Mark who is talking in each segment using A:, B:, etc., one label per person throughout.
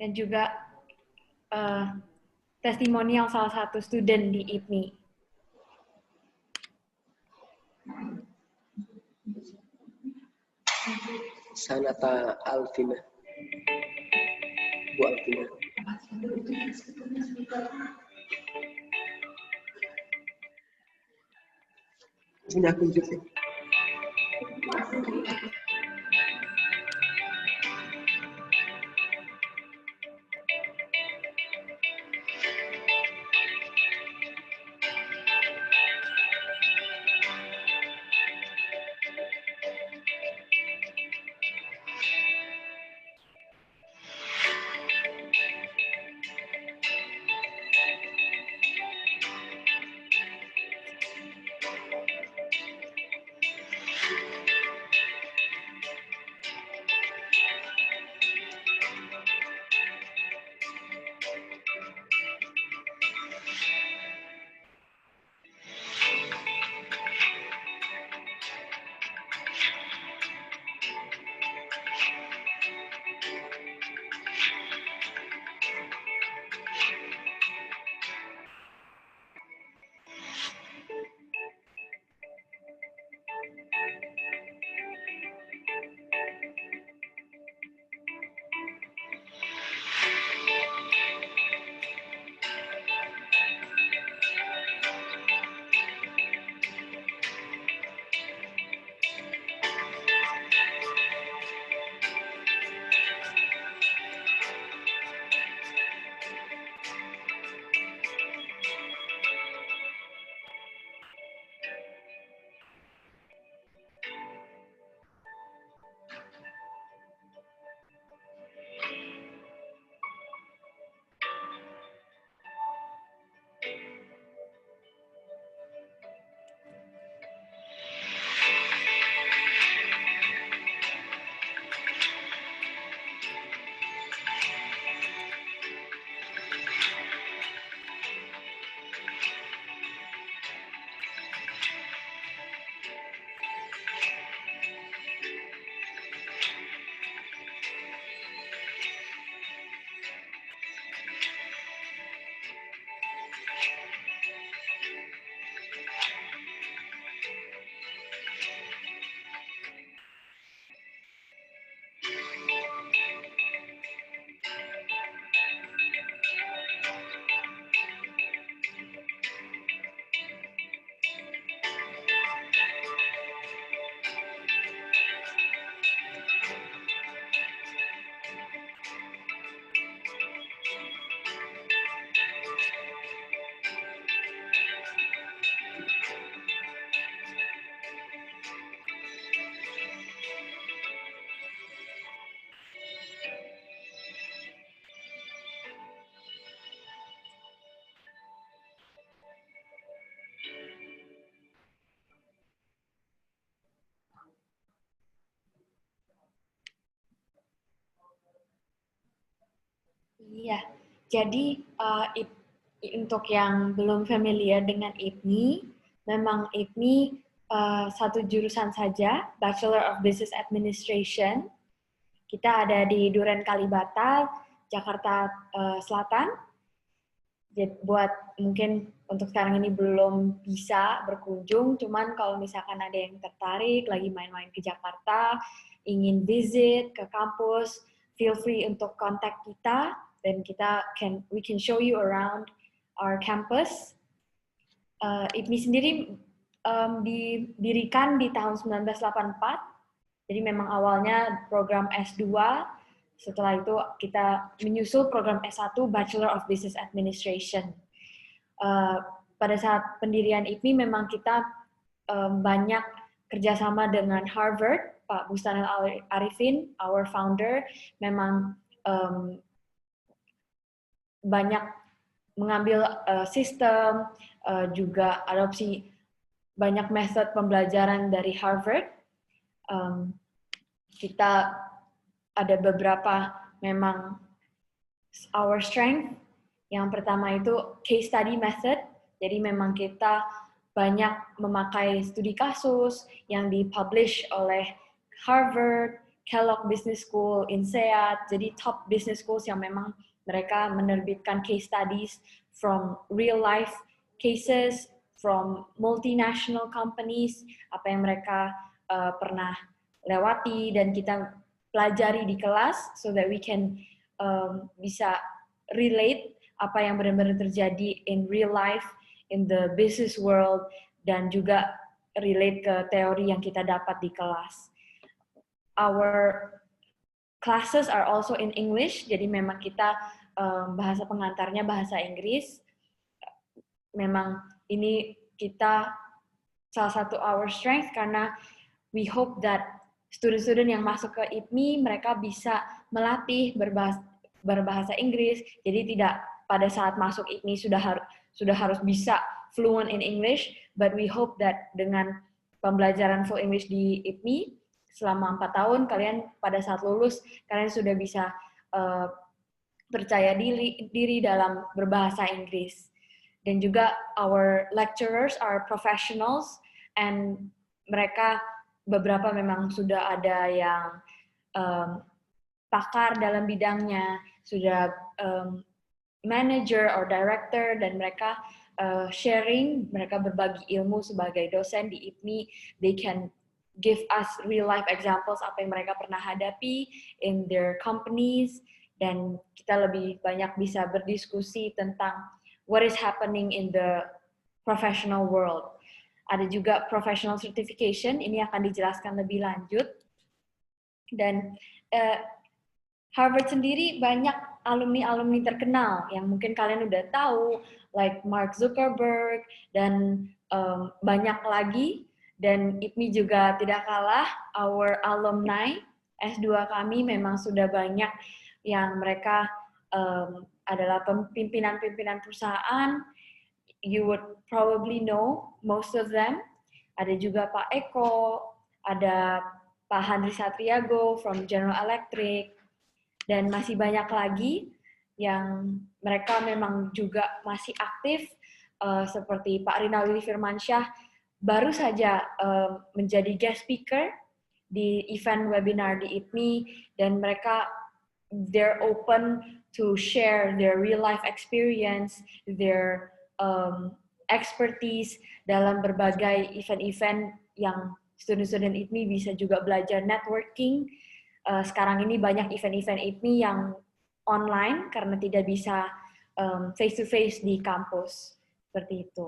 A: dan juga testimonial salah satu student di IPMI.
B: Sanata Alvina. Bu Alvina. Sini aku tunjukin.
A: Iya, jadi untuk yang belum familiar dengan IPMI, memang IPMI satu jurusan saja, Bachelor of Business Administration. Kita ada di Duren Kalibata, Jakarta Selatan. Jadi buat mungkin untuk sekarang ini belum bisa berkunjung, cuman kalau misalkan ada yang tertarik, lagi main-main ke Jakarta, ingin visit ke kampus, feel free untuk kontak kita, dan we can show you around our campus. IPMI sendiri didirikan di tahun 1984, jadi memang awalnya program S2, setelah itu kita menyusul program S1 Bachelor of Business Administration. Pada saat pendirian IPMI memang kita banyak kerjasama dengan Harvard, Pak Bustanul Arifin, our founder, memang banyak mengambil sistem, juga adopsi banyak metode pembelajaran dari Harvard. Kita ada beberapa memang our strength. Yang pertama itu case study method. Jadi memang kita banyak memakai studi kasus yang dipublish oleh Harvard, Kellogg Business School, INSEAD, jadi top business schools yang memang mereka menerbitkan case studies from real life cases, from multinational companies, apa yang mereka pernah lewati dan kita pelajari di kelas so that we can bisa relate apa yang benar-benar terjadi in real life, in the business world, dan juga relate ke teori yang kita dapat di kelas. Our classes are also in English, jadi memang kita bahasa pengantarnya bahasa Inggris. Memang ini kita salah satu our strength karena we hope that student-student yang masuk ke IPMI mereka bisa melatih berbahasa Inggris, jadi tidak pada saat masuk IPMI sudah harus bisa fluent in English, but we hope that dengan pembelajaran full English di IPMI selama 4 tahun, kalian pada saat lulus, kalian sudah bisa percaya diri dalam berbahasa Inggris. Dan juga our lecturers are professionals, and mereka beberapa memang sudah ada yang pakar dalam bidangnya, sudah manager or director, dan mereka sharing, mereka berbagi ilmu sebagai dosen di IPMI. They can give us real life examples apa yang mereka pernah hadapi in their companies, dan kita lebih banyak bisa berdiskusi tentang what is happening in the professional world. Ada juga professional certification, ini akan dijelaskan lebih lanjut. Dan Harvard sendiri banyak alumni-alumni terkenal yang mungkin kalian udah tahu, like Mark Zuckerberg, dan banyak lagi. Dan IPMI juga tidak kalah, our alumni S2 kami memang sudah banyak yang mereka adalah pimpinan-pimpinan perusahaan. You would probably know most of them. Ada juga Pak Eko, ada Pak Handri Satriago from General Electric, dan masih banyak lagi yang mereka memang juga masih aktif, seperti Pak Rinaldi Firmansyah, baru saja menjadi guest speaker di event webinar di IPMI, dan mereka they're open to share their real life experience, their expertise dalam berbagai event-event yang student-student IPMI bisa juga belajar networking. Sekarang ini banyak event-event IPMI yang online karena tidak bisa face-to-face di kampus. Seperti itu.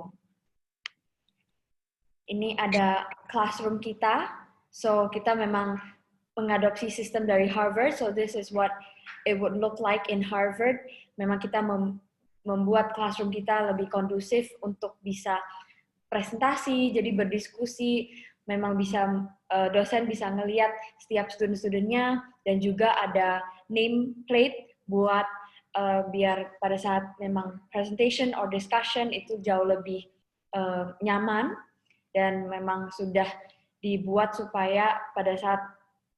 A: Ini ada classroom kita. So kita memang mengadopsi sistem dari Harvard. So this is what it would look like in Harvard. Memang kita membuat classroom kita lebih kondusif untuk bisa presentasi, jadi berdiskusi. Memang bisa dosen bisa ngelihat setiap student-studentnya, dan juga ada name plate buat biar pada saat memang presentation or discussion itu jauh lebih nyaman, dan memang sudah dibuat supaya pada saat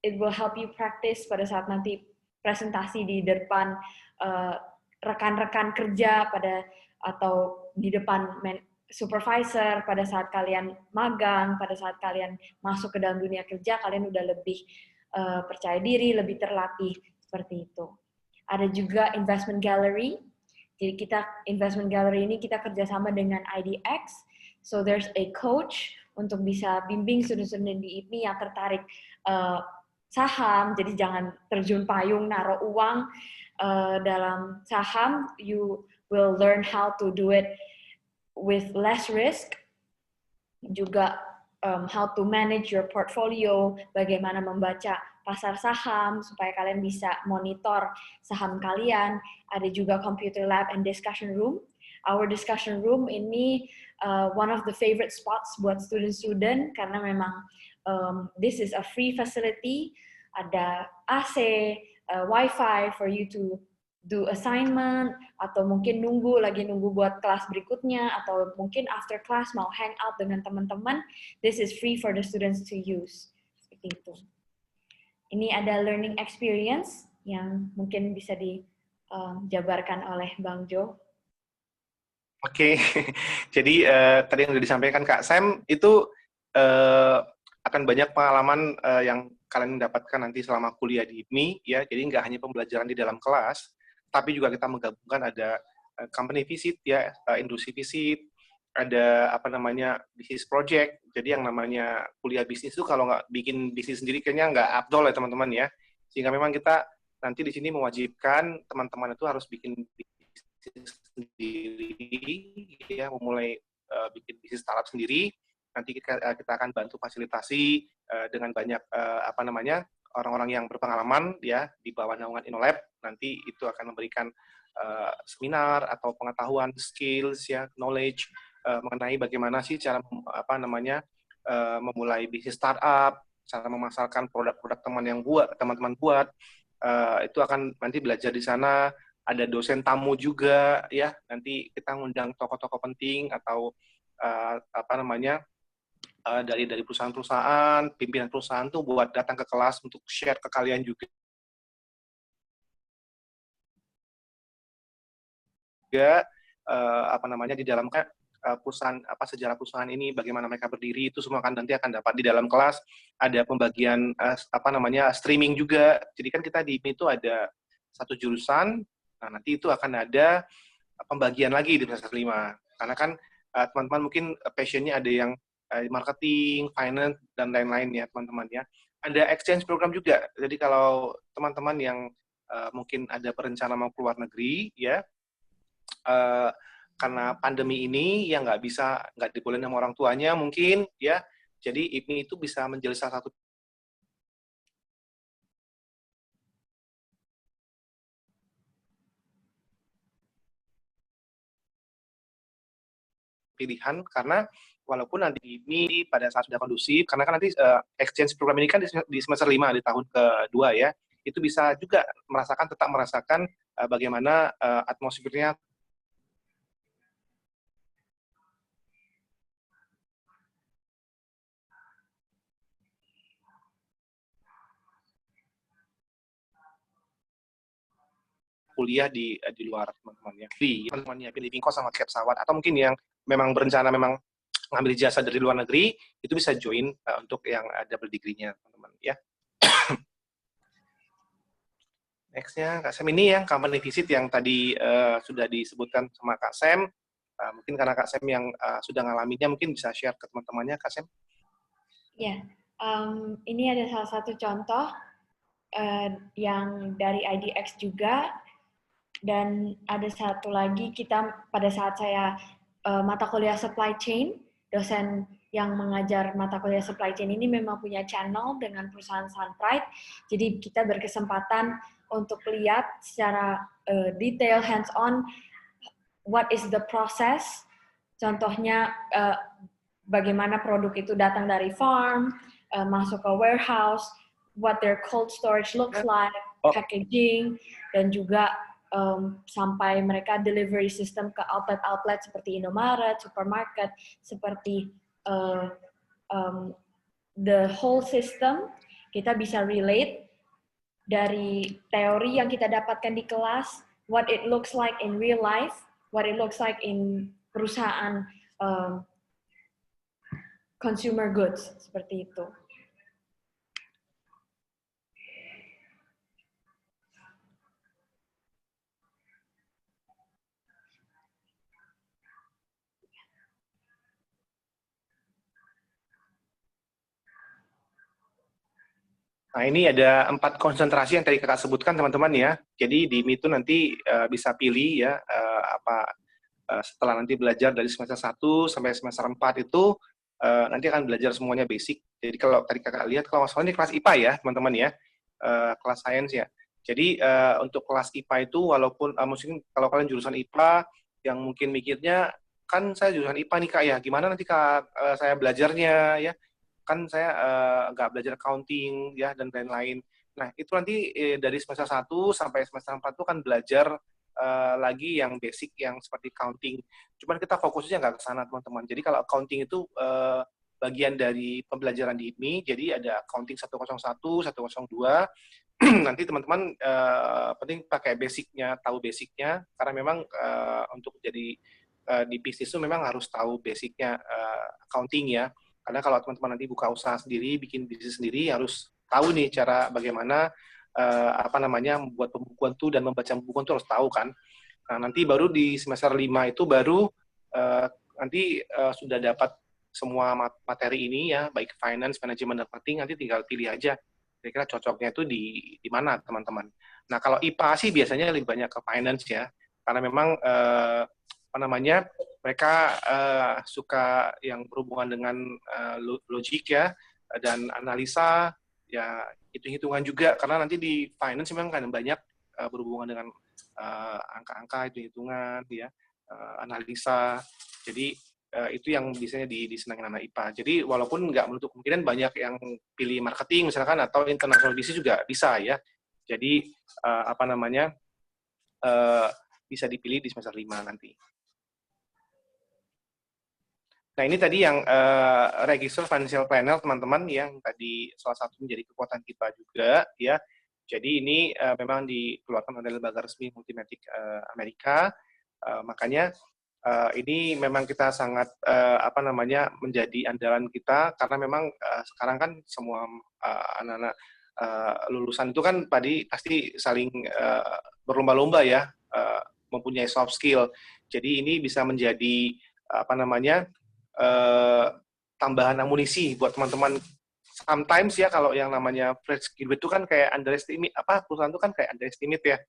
A: it will help you practice pada saat nanti presentasi di depan rekan-rekan kerja atau di depan supervisor, pada saat kalian magang, pada saat kalian masuk ke dalam dunia kerja, kalian udah lebih percaya diri, lebih terlatih seperti itu. Ada juga investment gallery. Jadi investment gallery ini kita kerjasama dengan IDX. So there's a coach untuk bisa bimbing student-student di IPMI yang tertarik saham. Jadi jangan terjun payung naruh uang dalam saham. You will learn how to do it with less risk. Juga how to manage your portfolio, bagaimana membaca pasar saham supaya kalian bisa monitor saham kalian. Ada juga computer lab and discussion room. Our discussion room ini one of the favorite spots buat student-student karena memang this is a free facility. Ada AC, Wi-Fi for you to do assignment, atau mungkin nunggu buat kelas berikutnya, atau mungkin after class mau hang out dengan teman-teman. This is free for the students to use. Seperti itu. Ini ada learning experience yang mungkin bisa dijabarkan oleh Bang Jo.
C: Oke, jadi tadi yang sudah disampaikan Kak Sam itu akan banyak pengalaman yang kalian dapatkan nanti selama kuliah di IPMI, ya. Jadi nggak hanya pembelajaran di dalam kelas, tapi juga kita menggabungkan ada company visit, ya, industri visit, ada apa namanya bisnis project. Jadi yang namanya kuliah bisnis itu kalau nggak bikin bisnis sendiri kayaknya nggak afdol ya teman-teman ya. Sehingga memang kita nanti di sini mewajibkan teman-teman itu harus bikin bisnis sendiri, ya, memulai bikin bisnis startup sendiri. Nanti kita akan bantu fasilitasi dengan banyak apa namanya orang-orang yang berpengalaman ya di bawah naungan InnoLab. Nanti itu akan memberikan seminar atau pengetahuan, skills ya, knowledge mengenai bagaimana sih cara apa namanya memulai bisnis startup, cara memasarkan produk-produk teman-teman buat. Itu akan nanti belajar di sana. Ada dosen tamu juga ya. Nanti kita ngundang tokoh-tokoh penting atau apa namanya dari perusahaan-perusahaan, pimpinan perusahaan tuh buat datang ke kelas untuk share ke kalian juga apa namanya di dalam perusahaan apa sejarah perusahaan ini, bagaimana mereka berdiri, itu semua kan nanti akan dapat di dalam kelas. Ada pembagian apa namanya streaming juga. Jadi kan kita di ini itu ada satu jurusan. Nah, nanti itu akan ada pembagian lagi di semester 5. Karena kan teman-teman mungkin passionnya ada yang marketing, finance, dan lain-lain ya teman-teman ya. Ada exchange program juga. Jadi kalau teman-teman yang mungkin ada perencana mau keluar negeri ya, karena pandemi ini yang nggak dibolehin sama orang tuanya mungkin ya, jadi ini itu bisa menjadi salah satu pilihan, karena walaupun nanti ini pada saat sudah kondusif, karena kan nanti exchange program ini kan di semester 5 di tahun kedua ya, itu bisa juga tetap merasakan bagaimana atmosfernya kuliah di luar teman-teman ya. Teman-teman nyiapin living cost sama tiket pesawat, atau mungkin yang memang berencana memang ngambil jasa dari luar negeri, itu bisa join untuk yang double degree-nya teman-teman ya. Next-nya Kak Sam, ini yang company visit yang tadi sudah disebutkan sama Kak Sam. Mungkin karena Kak Sam yang sudah ngalaminnya, mungkin bisa share ke teman-temannya Kak Sam.
A: Ya, ini ada salah satu contoh yang dari IDX juga, dan ada satu lagi kita pada saat saya mata kuliah supply chain, dosen yang mengajar mata kuliah supply chain ini memang punya channel dengan perusahaan Sunpride, jadi kita berkesempatan untuk lihat secara detail, hands-on, what is the process, contohnya bagaimana produk itu datang dari farm, masuk ke warehouse, what their cold storage looks like, packaging, dan juga sampai mereka delivery system ke outlet-outlet seperti Indomaret, supermarket, seperti the whole system. Kita bisa relate dari teori yang kita dapatkan di kelas, what it looks like in real life, what it looks like in perusahaan consumer goods, seperti itu.
C: Nah, ini ada 4 konsentrasi yang tadi Kakak sebutkan, teman-teman ya. Jadi di MI itu nanti bisa pilih ya, setelah nanti belajar dari semester 1 sampai semester 4 itu, nanti akan belajar semuanya basic. Jadi kalau tadi Kakak lihat, kalau masalah ini kelas IPA ya, teman-teman ya, kelas sains ya. Jadi untuk kelas IPA itu, walaupun mungkin kalau kalian jurusan IPA, yang mungkin mikirnya, kan saya jurusan IPA nih Kak ya, gimana nanti Kak saya belajarnya ya, kan saya nggak belajar accounting ya dan lain-lain. Nah, itu nanti dari semester 1 sampai semester 4 itu kan belajar lagi yang basic yang seperti accounting. Cuman kita fokusnya nggak ke sana, teman-teman. Jadi kalau accounting itu bagian dari pembelajaran di IPMI, jadi ada accounting 101, 102. Nanti teman-teman penting pakai basicnya, tahu basicnya, karena memang untuk jadi di bisnis itu memang harus tahu basicnya accounting ya. Karena kalau teman-teman nanti buka usaha sendiri, bikin bisnis sendiri, harus tahu nih cara bagaimana apa namanya membuat pembukuan tuh dan membaca pembukuan tuh harus tahu kan. Nah, nanti baru di semester 5 itu baru nanti sudah dapat semua materi ini ya, baik finance, manajemen, dan marketing, nanti tinggal pilih aja kira-kira cocoknya itu di mana teman-teman. Nah, kalau IPA sih biasanya lebih banyak ke finance ya, karena memang apa namanya mereka suka yang berhubungan dengan logik ya, dan analisa ya, hitung-hitungan juga, karena nanti di finance memang kan banyak berhubungan dengan angka-angka, hitung-hitungan ya, analisa. Jadi itu yang biasanya disenangin anak IPA. Jadi walaupun nggak menutup kemungkinan banyak yang pilih marketing misalkan atau international business juga bisa ya. Jadi apa namanya bisa dipilih di semester 5 nanti. Nah, ini tadi yang register financial planner teman-teman yang tadi salah satu menjadi kekuatan kita juga ya. Jadi ini memang dikeluarkan oleh lembaga resmi Multimatic Amerika. Makanya ini memang kita sangat apa namanya menjadi andalan kita, karena memang sekarang kan semua anak-anak lulusan itu kan pasti saling berlomba-lomba ya mempunyai soft skill. Jadi ini bisa menjadi apa namanya tambahan amunisi buat teman-teman. Sometimes ya kalau yang namanya fresh graduate itu kan kayak underestimate, perusahaan itu kan kayak underestimate ya.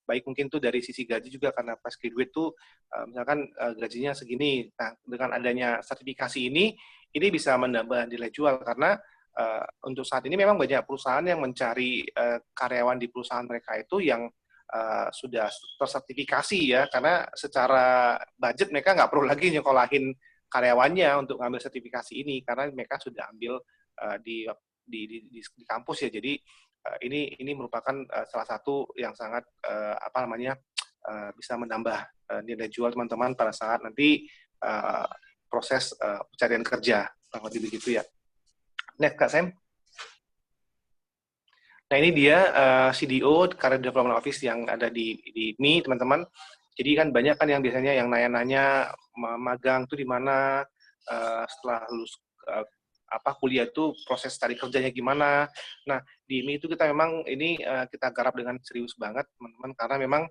C: Baik mungkin tuh dari sisi gaji juga, karena fresh graduate tuh misalkan gajinya segini. Nah, dengan adanya sertifikasi ini bisa menambah nilai jual, karena untuk saat ini memang banyak perusahaan yang mencari karyawan di perusahaan mereka itu yang sudah tersertifikasi ya, karena secara budget mereka nggak perlu lagi nyekolahin karyawannya untuk ngambil sertifikasi ini, karena mereka sudah ambil di kampus ya. Jadi ini merupakan salah satu yang sangat apa namanya bisa menambah nilai jual teman-teman pada saat nanti proses pencarian kerja, lebih begitu ya. Next, Kak Sam. Nah, ini dia CDO, Career Development Office yang ada di MI, teman-teman. Jadi kan banyak kan yang biasanya yang nanya-nanya magang tuh di mana, setelah lulus kuliah itu proses cari kerjanya gimana. Nah, di IMI itu kita memang ini kita garap dengan serius banget, teman-teman, karena memang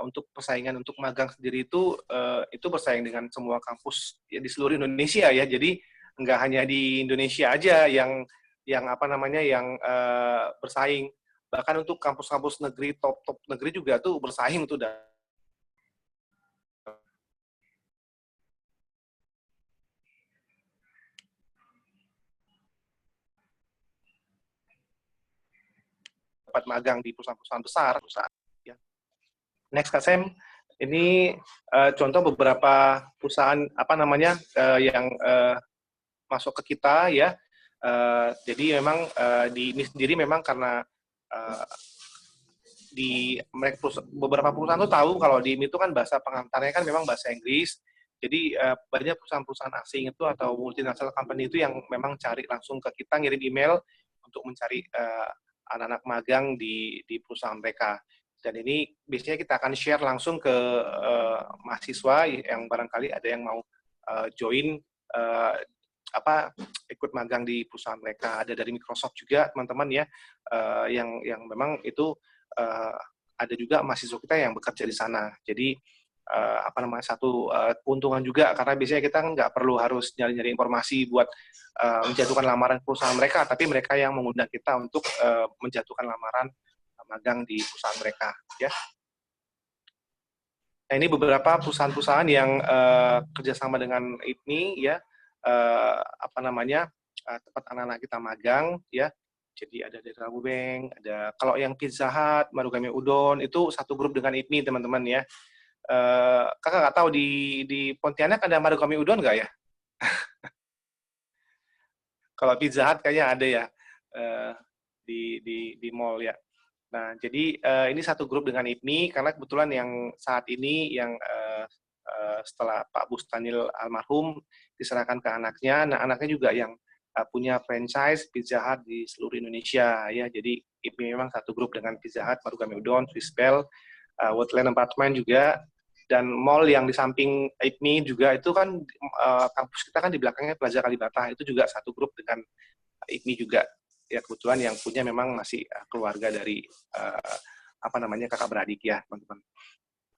C: untuk persaingan untuk magang sendiri itu bersaing dengan semua kampus ya di seluruh Indonesia ya. Jadi nggak hanya di Indonesia aja yang apa namanya yang bersaing, bahkan untuk kampus-kampus negeri top negeri juga tuh bersaing tuh. Dapat magang di perusahaan-perusahaan besar. Ya. Next, Kak Sam, ini contoh beberapa perusahaan apa namanya yang masuk ke kita ya. Jadi memang di ini sendiri memang karena di beberapa perusahaan tuh tahu kalau di ini itu kan bahasa pengantarnya kan memang bahasa Inggris. Jadi banyak perusahaan-perusahaan asing itu atau multinational company itu yang memang cari langsung ke kita, ngirim email untuk mencari anak-anak magang di perusahaan mereka. Dan ini biasanya kita akan share langsung ke mahasiswa yang barangkali ada yang mau join ikut magang di perusahaan mereka. Ada dari Microsoft juga, teman-teman ya, yang memang itu ada juga mahasiswa kita yang bekerja di sana. Jadi satu keuntungan juga, karena biasanya kita nggak perlu harus nyari-nyari informasi buat menjatuhkan lamaran perusahaan mereka, tapi mereka yang mengundang kita untuk menjatuhkan lamaran magang di perusahaan mereka ya. Nah, ini beberapa perusahaan-perusahaan yang kerjasama dengan IPMI ya, tempat anak-anak kita magang ya. Jadi ada dari Rabobank, ada kalau yang Pizza Hut, Marugame Udon itu satu grup dengan IPMI, teman-teman ya. Kakak nggak tahu di Pontianak ada Marugame Udon nggak ya? Kalau Pizza Hut kayaknya ada ya di mall ya. Nah, jadi ini satu grup dengan IPMI, karena kebetulan yang saat ini yang setelah Pak Bustanil almarhum diserahkan ke anaknya, nah anaknya juga yang punya franchise Pizza Hut di seluruh Indonesia ya. Jadi IPMI memang satu grup dengan Pizza Hut, Marugame Udon, Swiss Bell, Woodland Apartment juga, dan mall yang di samping IPMI juga itu kan kampus kita kan di belakangnya Plaza Kalibata, itu juga satu grup dengan IPMI juga. ya kebetulan yang punya memang masih keluarga dari kakak beradik ya teman-teman.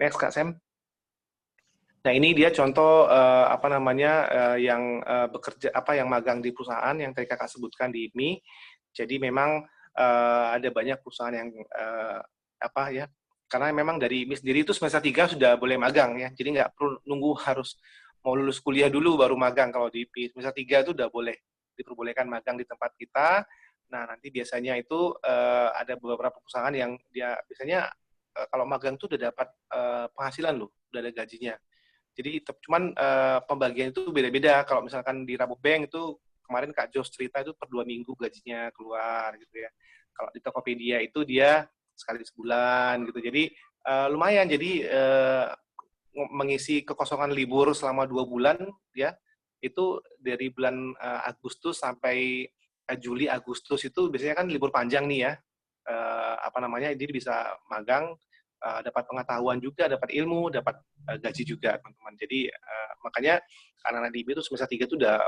C: Next Kak Sam. Nah ini dia contoh yang bekerja yang magang di perusahaan yang tadi kakak sebutkan di IPMI. Jadi memang ada banyak perusahaan yang karena memang dari IPMI sendiri itu semester 3 sudah boleh magang ya. Jadi nggak perlu nunggu harus mau lulus kuliah dulu baru magang. Kalau di IPMI semester 3 itu udah boleh diperbolehkan magang di tempat kita. Nah nanti biasanya itu ada beberapa perusahaan yang dia biasanya kalau magang itu udah dapat penghasilan loh, udah ada gajinya. Jadi cuman pembagian itu beda-beda. Kalau misalkan di Rabobank itu kemarin Kak Jos cerita itu per 2 minggu gajinya keluar gitu ya. Kalau di Tokopedia itu dia sekali sebulan gitu. Jadi lumayan. Jadi mengisi kekosongan libur selama 2 bulan ya. Itu dari bulan Agustus sampai Juli Agustus itu biasanya kan libur panjang nih ya. Jadi bisa magang, dapat pengetahuan juga, dapat ilmu, dapat gaji juga teman-teman. Jadi makanya anak-anak di IB itu semester 3 itu udah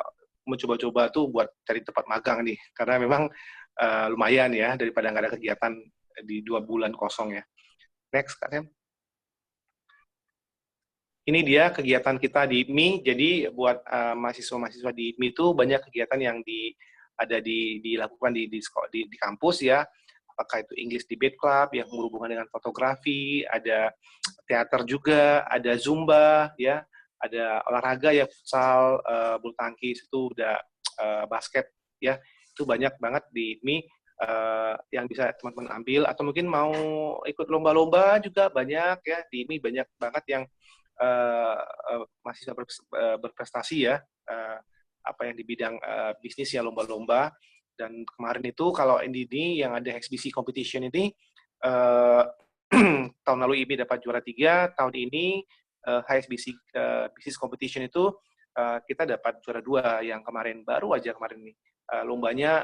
C: mencoba-coba tuh buat cari tempat magang nih, karena memang lumayan ya daripada nggak ada kegiatan di 2 bulan kosong ya. Next Kak Tem. Ini dia kegiatan kita di IPMI. Jadi buat mahasiswa-mahasiswa di IPMI itu banyak kegiatan yang dilakukan di kampus ya. Apakah itu English Debate Club yang berhubungan dengan fotografi, ada teater juga, ada Zumba, ya, ada olahraga ya, futsal, bulu tangkis, itu udah basket, ya, itu banyak banget di IPMI yang bisa teman-teman ambil, atau mungkin mau ikut lomba-lomba juga banyak ya, di IPMI banyak banget yang mahasiswa berprestasi ya, yang di bidang bisnis ya, lomba-lomba. Dan kemarin itu kalau ini yang ada HSBC competition ini tahun lalu IPMI dapat juara 3, tahun ini HSBC business competition itu kita dapat juara 2 yang baru aja kemarin nih. Lombanya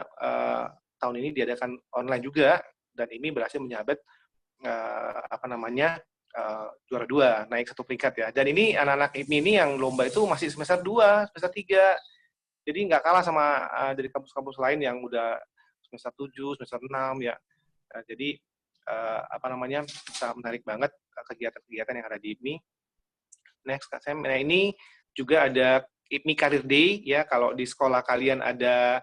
C: tahun ini diadakan online juga dan IPMI berhasil menyabet juara 2, naik 1 peringkat ya. Dan ini anak-anak IPMI ini yang lomba itu masih semester 2, semester 3. Jadi nggak kalah sama dari kampus-kampus lain yang udah semester 7, semester 6 ya. Jadi bisa menarik banget kegiatan-kegiatan yang ada di IPMI. Next Kak Sam. Nah ini juga ada IPMI Career Day ya. Kalau di sekolah kalian ada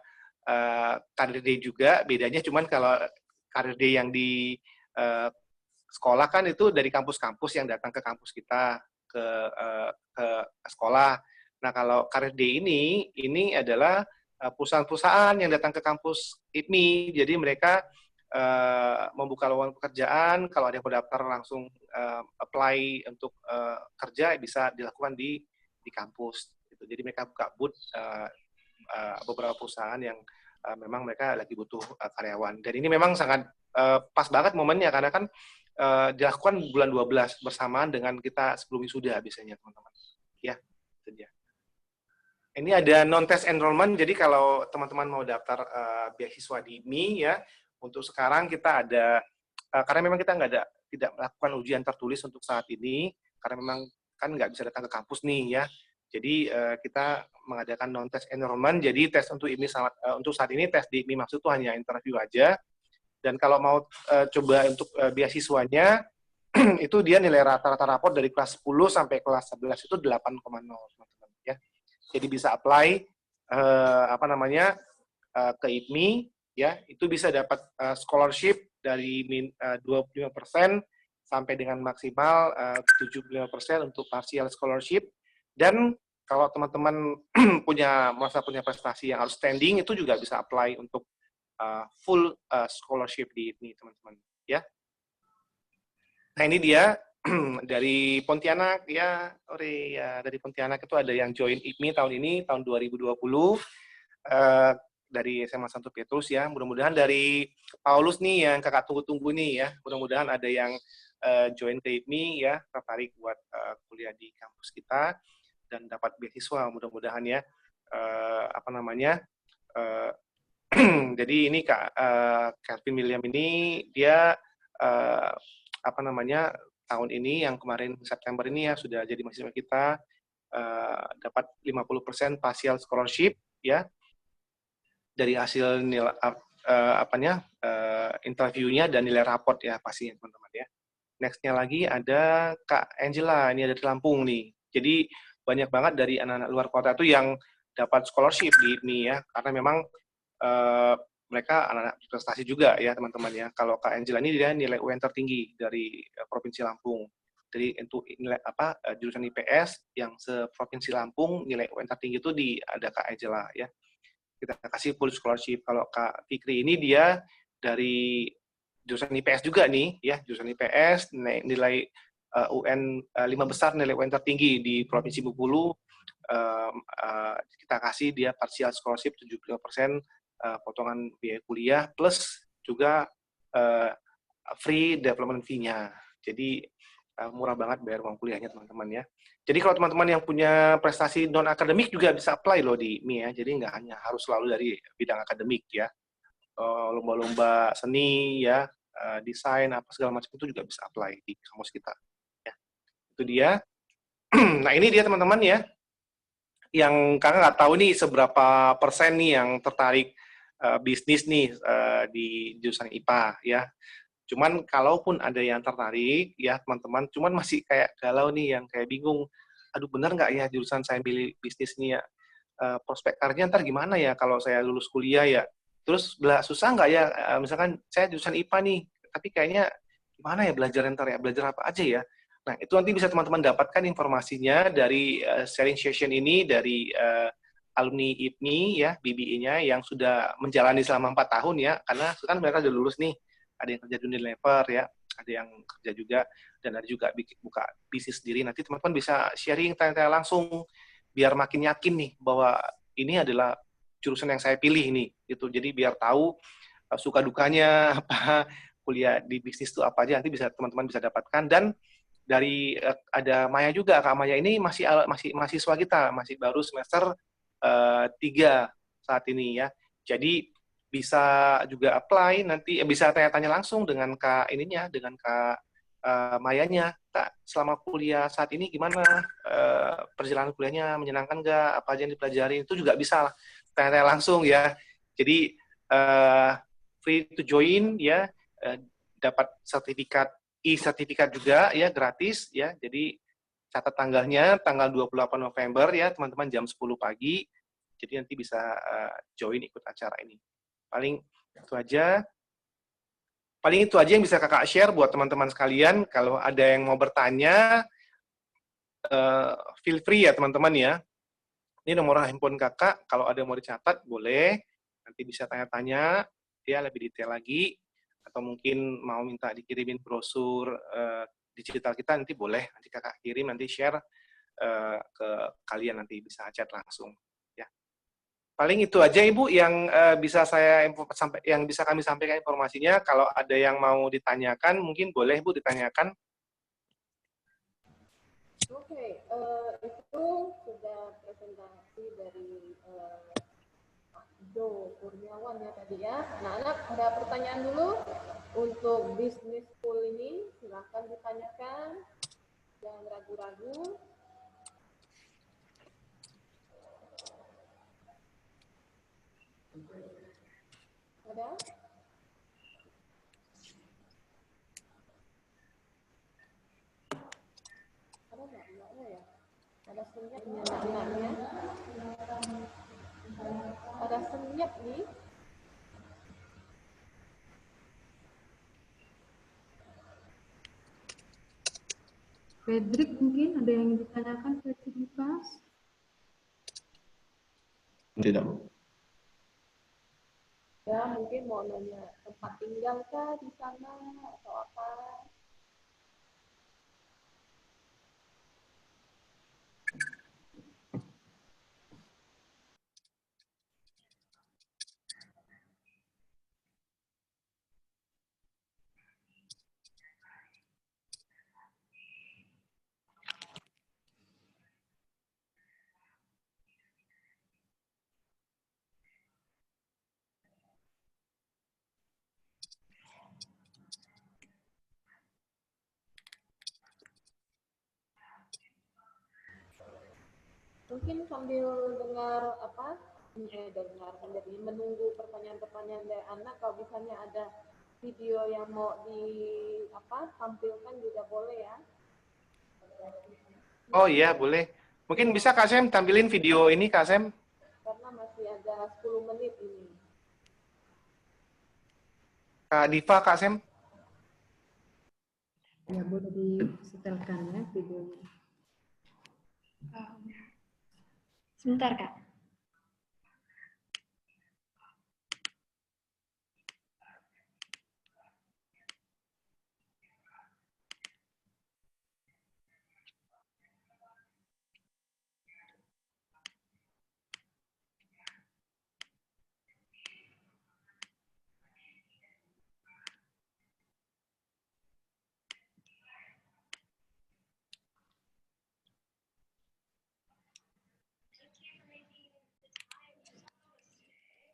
C: Career Day juga, bedanya cuman kalau Career Day yang di sekolah kan itu dari kampus-kampus yang datang ke kampus kita ke sekolah. Nah, kalau Career Day ini adalah perusahaan-perusahaan yang datang ke kampus IPMI. Jadi mereka membuka lowongan pekerjaan, kalau ada yang mau daftar langsung apply untuk kerja bisa dilakukan di kampus. Gitu. Jadi mereka buka booth beberapa perusahaan yang memang mereka lagi butuh karyawan. Dan ini memang sangat pas banget momennya, karena kan dilakukan bulan 12 bersamaan dengan kita sebelum wisuda biasanya, teman-teman. Ya, itu dia. Ini ada non-test enrollment, jadi kalau teman-teman mau daftar beasiswa di IPMI ya, untuk sekarang kita ada, karena memang kita tidak melakukan ujian tertulis untuk saat ini, karena memang kan nggak bisa datang ke kampus nih ya, jadi kita mengadakan non-test enrollment, jadi tes untuk IPMI untuk saat ini tes di IPMI maksud itu hanya interview aja, dan kalau mau coba untuk beasiswanya, itu dia nilai rata-rata rapor dari kelas 10 sampai kelas 11 itu 8,0 teman-teman ya. Jadi bisa apply ke IPMI ya, itu bisa dapat scholarship dari 25% sampai dengan maksimal 75% untuk partial scholarship. Dan kalau teman-teman merasa punya prestasi yang outstanding, itu juga bisa apply untuk full scholarship di IPMI, teman-teman ya. Nah ini dia dari Pontianak ya, dari Pontianak itu ada yang join IPMI tahun ini, tahun 2020 dari SMA Santo Petrus ya. Mudah-mudahan dari Paulus nih yang kakak tunggu-tunggu nih ya. Mudah-mudahan ada yang join ke IPMI ya, tertarik buat kuliah di kampus kita dan dapat beasiswa mudah-mudahan ya. Jadi ini Kak Kelvin William ini dia tahun ini yang kemarin September ini ya sudah jadi mahasiswa kita, dapat 50% partial scholarship ya dari hasil interviewnya dan nilai raport ya pastinya teman-teman ya. Next-nya lagi ada Kak Angela, ini ada di Lampung nih. Jadi banyak banget dari anak-anak luar kota tuh yang dapat scholarship di IPMI ya, karena memang mereka anak-anak prestasi juga ya teman-teman ya. Kalau Kak Angela ini dia nilai UN tertinggi dari Provinsi Lampung. Jadi untuk nilai jurusan IPS yang seprovinsi Lampung nilai UN tertinggi itu ada Kak Angela ya. Kita kasih full scholarship. Kalau Kak Fikri ini dia dari jurusan IPS juga nih, ya jurusan IPS nilai UN 5 besar nilai UN tertinggi di Provinsi Bengkulu. Kita kasih dia partial scholarship 75% potongan biaya kuliah plus juga free development fee-nya. Jadi murah banget bayar uang kuliahnya teman-teman ya. Jadi kalau teman-teman yang punya prestasi non akademik juga bisa apply loh di IPMI ya. Jadi nggak hanya harus selalu dari bidang akademik ya. Lomba-lomba seni ya, desain apa segala macam itu juga bisa apply di kampus kita. Ya, itu dia. Nah ini dia teman-teman ya, yang kakak nggak tahu nih seberapa persen nih yang tertarik bisnis nih di jurusan IPA ya. Cuman kalaupun ada yang tertarik ya teman-teman, cuman masih kayak galau nih yang kayak bingung. Aduh benar nggak ya jurusan saya pilih bisnis nih ya? Prospek karirnya ntar gimana ya kalau saya lulus kuliah ya? Terus susah nggak ya? Misalkan saya jurusan IPA nih, tapi kayaknya gimana ya belajar ntar ya? Belajar apa aja ya? Nah, itu nanti bisa teman-teman dapatkan informasinya dari sharing session ini dari alumni IPMI ya, BBI-nya yang sudah menjalani selama 4 tahun ya, karena kan mereka sudah lulus nih. Ada yang kerja di Unilever ya, ada yang kerja juga, dan ada juga buka bisnis sendiri. Nanti teman-teman bisa sharing, tanya-tanya langsung, biar makin yakin nih bahwa ini adalah jurusan yang saya pilih nih gitu. Jadi biar tahu suka dukanya apa, kuliah di bisnis itu apa aja, nanti bisa teman-teman bisa dapatkan. Dan dari ada Maya juga, Kak Maya ini masih mahasiswa kita, masih baru semester 3 saat ini ya. Jadi bisa juga apply nanti, bisa tanya-tanya langsung dengan Kak ininya, dengan Kak Mayanya. Kak, selama kuliah saat ini gimana? Perjalanan kuliahnya menyenangkan nggak? Apa aja yang dipelajari? Itu juga bisa tanya-tanya langsung ya. Jadi free to join ya, dapat sertifikat e-sertifikat juga ya, gratis ya. Jadi catat tanggalnya tanggal 28 November ya teman-teman, jam 10 pagi. Jadi nanti bisa join ikut acara ini. Paling itu aja yang bisa kakak share buat teman-teman sekalian. Kalau ada yang mau bertanya, feel free ya teman-teman ya. Ini nomor handphone kakak, kalau ada yang mau dicatat boleh. Nanti bisa tanya-tanya ya lebih detail lagi. Atau mungkin mau minta dikirimin brosur digital kita, nanti boleh. Nanti kakak kirim, nanti share ke kalian, nanti bisa chat langsung. Ya. Paling itu aja Ibu yang bisa kami sampaikan informasinya. Kalau ada yang mau ditanyakan, mungkin boleh Bu ditanyakan.
D: Oke, itu sudah presentasi dari Jo Kurniawan ya tadi ya. Anak-anak ada pertanyaan dulu untuk bisnis school ini, silahkan ditanyakan, jangan ragu-ragu. Ada? Ada nggak? Nggak ada ya? Ada senyapnya anak-anaknya? Ada senyap nih.
E: Fredrik mungkin ada yang ditanyakan Fredrik Lukas?
F: Tidak.
D: Ya, mungkin mau nanya tempat tinggal kah di sana atau apa? Mungkin sambil dengar benar. Jadi menunggu pertanyaan-pertanyaan dari anak. Kalau misalnya ada video yang mau tampilkan juga boleh ya.
C: Oh iya, boleh. Mungkin bisa Kak Sem tampilin video ini, Kak Sem.
D: Karena masih ada 10 menit ini.
C: Kak Diva, Kak Sem.
E: Ya, boleh disetelkan ya videonya.
A: Sebentar, Kak.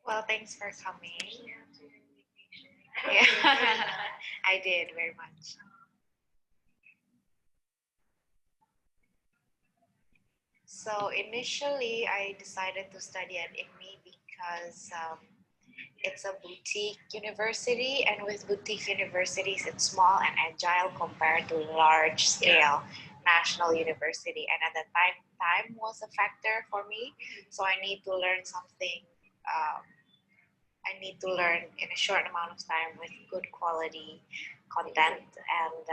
F: Well, thanks for coming. Yeah, I did very much. So initially, I decided to study at ICME because it's a boutique university, and with boutique universities, it's small and agile compared to large scale national university. And at that time was a factor for me. So I need to learn something. I need to learn in a short amount of time with good quality content and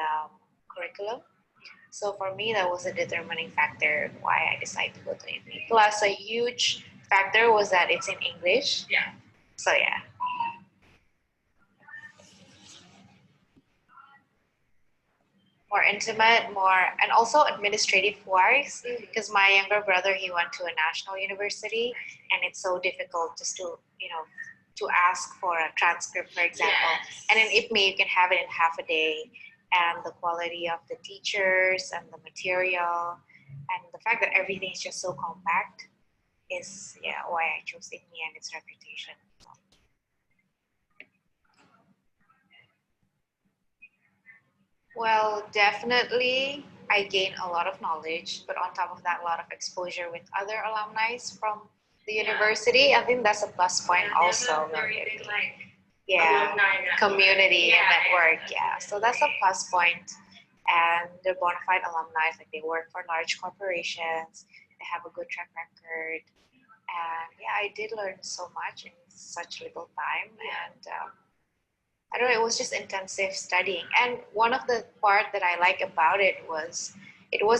F: curriculum. So for me, that was a determining factor why I decided to go to ICME. Plus, a huge factor was that it's in English. Yeah. So yeah. More intimate, and also administrative wise, because my younger brother, he went to a national university, and it's so difficult just to, to ask for a transcript, for example. Yes. And in ICME, you can have it in half a day, and the quality of the teachers and the material, and the fact that everything is just so compact is, why I chose ICME and its reputation. Well, definitely, I gained a lot of knowledge, but on top of that, a lot of exposure with other alumni from the university. I think that's a plus point also. Community and network. Yeah, so that's a plus point. And they're bona fide alumni, like they work for large corporations, they have a good track record. And yeah, I did learn so much in such little time. And I don't know, it was just intensive studying. And one of the part that I like about it was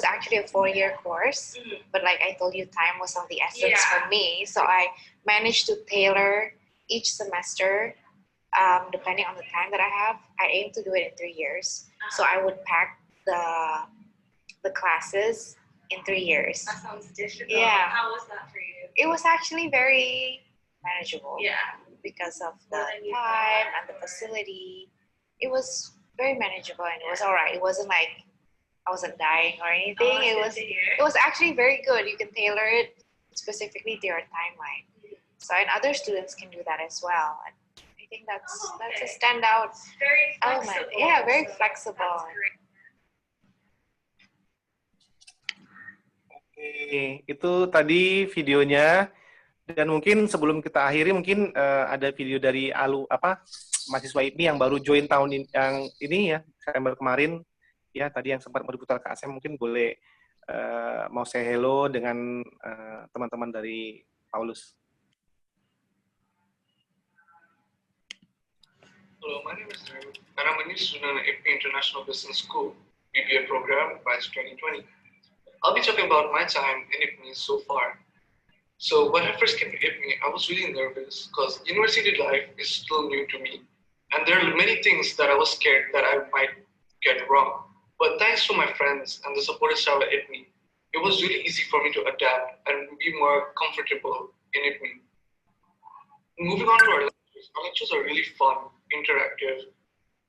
F: actually a 4-year course, but like I told you, time was of the essence for me. So I managed to tailor each semester, depending on the time that I have. I aim to do it in 3 years. So I would pack the classes in 3 years.
G: That sounds difficult.
F: Yeah.
G: How was that for you?
F: It was actually very manageable.
G: Yeah.
F: Because of the time and the facility. It was very manageable and it was all right. It wasn't like I wasn't dying or anything. It was actually very good. You can tailor it specifically to your timeline. So, and other students can do that as well. And I think that's a standout element. Yeah, very flexible.
C: Oke, itu tadi videonya. Dan mungkin sebelum kita akhiri, mungkin ada video dari mahasiswa IPMI yang baru join tahun ini ya, September kemarin. Ya, tadi yang sempat berputar ke Asem, mungkin boleh mau say hello dengan teman-teman dari Paulus.
H: Hello, my name is Drew, and I'm a new student at IPMI International Business School, BBA program, batch 2020. I'll be talking about my time in IPMI so far. So when I first came to IPMI, I was really nervous because university life is still new to me. And there are many things that I was scared that I might get wrong. But thanks to my friends and the supportive staff at IPMI, it was really easy for me to adapt and be more comfortable in IPMI. Moving on to our lectures are really fun, interactive,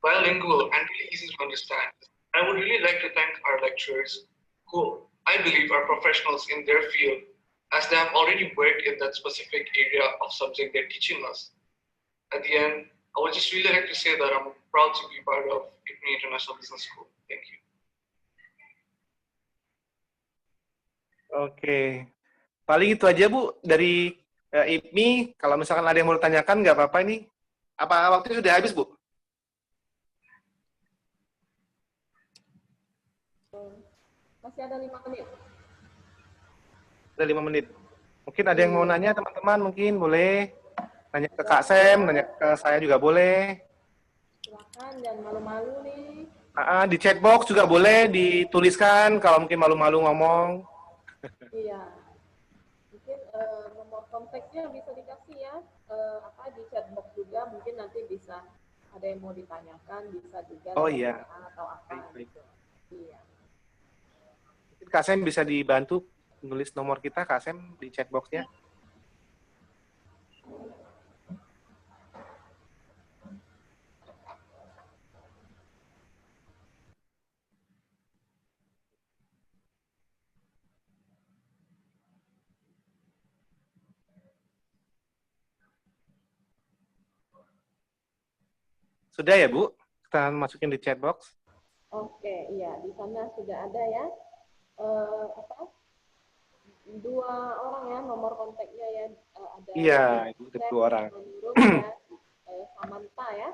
H: bilingual, and really easy to understand. I would really like to thank our lecturers, who I believe are professionals in their field, as they have already worked in that specific area of subject they're teaching us. At the end, I would just really like to say that I'm proud to be part of IPMI International Business School. Thank you.
C: Oke. Paling itu aja, Bu, dari IPMI, kalau misalkan ada yang mau ditanyakan, nggak apa-apa ini. Apa waktu sudah habis, Bu?
D: Masih ada 5 menit.
C: Ada 5 menit. Mungkin ada yang mau nanya, teman-teman, mungkin boleh. Nanya ke Kak Sam, nanya ke saya juga boleh.
D: Silakan, jangan malu-malu nih.
C: Di chat box juga boleh dituliskan kalau mungkin malu-malu ngomong.
D: Iya. Mungkin nomor kontaknya bisa dikasih ya. Di chat box juga mungkin nanti bisa ada yang mau ditanyakan, bisa juga
C: Oh
D: lewat
C: iya.
D: WA atau apa
C: Baik.
D: gitu. Iya.
C: Kak Sam bisa dibantu nulis nomor kita, Kak Sam, di chat box-nya. Sudah ya, Bu? Kita masukin di chat box.
D: Oke, iya di sana sudah ada ya. 2 orang ya nomor kontaknya ya, ada
C: Iya, Ibu,
D: Sam
C: 2 orang.
D: sama Nurul ya, Samantha ya.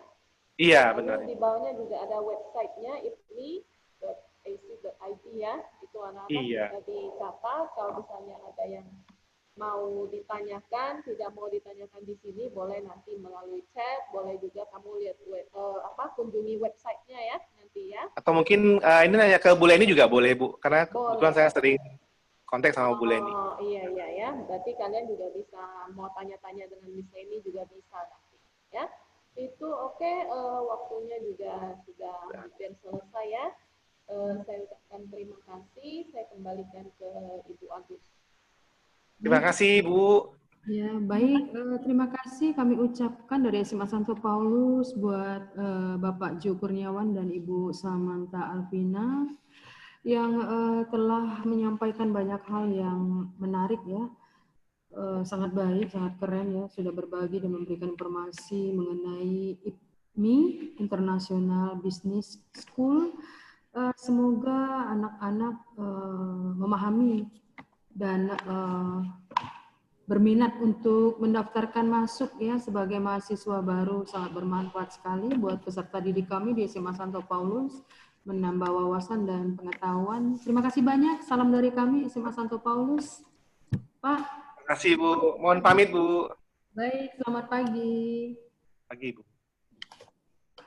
C: Iya,
D: Lalu
C: benar.
D: di bawahnya juga ada websitenya ipmi.ac.id ya. Itu anak-anak
C: Iya.
D: bisa dicatat kalau misalnya ada yang mau ditanyakan, tidak mau ditanyakan di sini, boleh nanti melalui chat, boleh juga kamu lihat kunjungi websitenya ya nanti ya.
C: Atau mungkin ini nanya ke Bu Leni juga boleh, Bu. Karena kebetulan
D: Boleh.
C: saya sering kontak sama Bu Leni.
D: Oh iya ya. Berarti kalian juga bisa mau tanya-tanya dengan Miss Leni juga bisa nanti ya. Itu oke, waktunya juga sudah hampir selesai ya. Saya ucapkan terima kasih. Saya kembalikan ke Ibu Agus.
C: Terima kasih, Bu.
E: Ya, baik. Terima kasih kami ucapkan dari SMA Santo Paulus buat Bapak Jo Kurniawan dan Ibu Samantha Alvina yang telah menyampaikan banyak hal yang menarik ya. Sangat baik, sangat keren ya. Sudah berbagi dan memberikan informasi mengenai IPMI, International Business School. Semoga anak-anak memahami dan berminat untuk mendaftarkan masuk ya sebagai mahasiswa baru. Sangat bermanfaat sekali buat peserta didik kami di SMA Santo Paulus, menambah wawasan dan pengetahuan. Terima kasih banyak. Salam dari kami SMA Santo Paulus. Pak.
C: Terima kasih, Bu. Mohon pamit, Bu.
E: Baik, selamat pagi.
C: Pagi, Bu.